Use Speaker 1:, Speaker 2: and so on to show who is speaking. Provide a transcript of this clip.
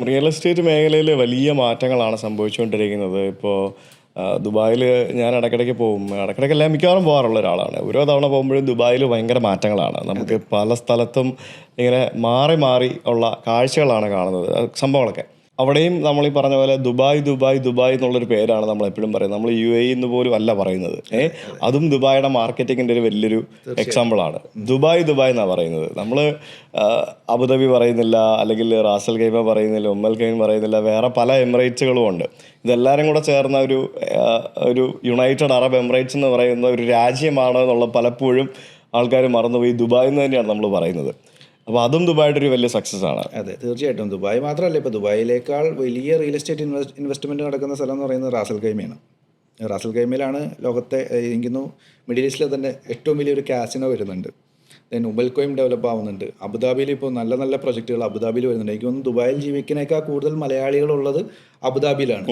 Speaker 1: Real estate മേഖലയിൽ വലിയ മാറ്റങ്ങളാണ് സംഭവിച്ചുകൊണ്ടിരിക്കുന്നത്. ഇപ്പോൾ ദുബായിൽ ഞാൻ ഇടയ്ക്കിടയ്ക്ക് പോകും. ഇടയ്ക്കിടയ്ക്കല്ല, മിക്കവാറും പോകാറുള്ള ഒരാളാണ്. ഓരോ തവണ പോകുമ്പോഴും ദുബായിൽ ഭയങ്കര മാറ്റങ്ങളാണ്. നമുക്ക് പല സ്ഥലത്തും ഇങ്ങനെ മാറി മാറി ഉള്ള കാഴ്ചകളാണ് കാണുന്നത്, സംഭവങ്ങളൊക്കെ. അവിടെയും നമ്മൾ ഈ പറഞ്ഞ പോലെ ദുബായ് ദുബായ് ദുബായ് എന്നുള്ളൊരു പേരാണ് നമ്മൾ എപ്പോഴും പറയുന്നത്. നമ്മൾ യു എ എന്ന് പോലും അല്ല പറയുന്നത്. അതും ദുബായുടെ മാർക്കറ്റിങ്ങിൻ്റെ ഒരു വലിയൊരു എക്സാമ്പിളാണ്. ദുബായ് ദുബായ് എന്നാണ് പറയുന്നത്. നമ്മൾ അബുദാബി പറയുന്നില്ല, അല്ലെങ്കിൽ റാസൽ ഖൈമ പറയുന്നില്ല, ഉമ്മൽ ഖൈം പറയുന്നില്ല, വേറെ പല എമിറേറ്റ്സുകളും ഉണ്ട്. ഇതെല്ലാവരും കൂടെ ചേർന്ന ഒരു യുണൈറ്റഡ് അറബ് എമിറേറ്റ്സ് എന്ന് പറയുന്ന ഒരു രാജ്യമാണ് എന്നുള്ള പലപ്പോഴും ആൾക്കാർ മറന്നുപോയി ദുബായ് എന്ന് തന്നെയാണ് നമ്മൾ പറയുന്നത്. അപ്പോൾ അതും ദുബായുടെ ഒരു വലിയ സക്സസ് ആണ്.
Speaker 2: അതെ, തീർച്ചയായിട്ടും. ദുബായ് മാത്രമല്ല, ഇപ്പോൾ ദുബായിലേക്കാൾ വലിയ റിയൽ എസ്റ്റേറ്റ് ഇൻവെസ്റ്റ്മെൻറ്റ് നടക്കുന്ന സ്ഥലം എന്ന് പറയുന്നത് റാസൽ ഖൈമയാണ്. റാസൽ ഖൈമയിലാണ് ലോകത്തെ എനിക്കുന്നു മിഡിൽ ഈസ്റ്റിലെ തന്നെ ഏറ്റവും വലിയൊരു കാസിനോ വരുന്നുണ്ട്. ദെൻ ഉബൽ കോയും ഡെവലപ്പ് ആവുന്നുണ്ട്. അബുദാബിയിൽ ഇപ്പോൾ നല്ല നല്ല പ്രൊജക്റ്റുകൾ അബുദാബിയിൽ വരുന്നുണ്ട്. എനിക്ക് തോന്നുന്നു ദുബായിൽ ജീവിക്കുന്നതിനേക്കാൾ കൂടുതൽ മലയാളികളുള്ളത് അബുദാബിയിലാണ്.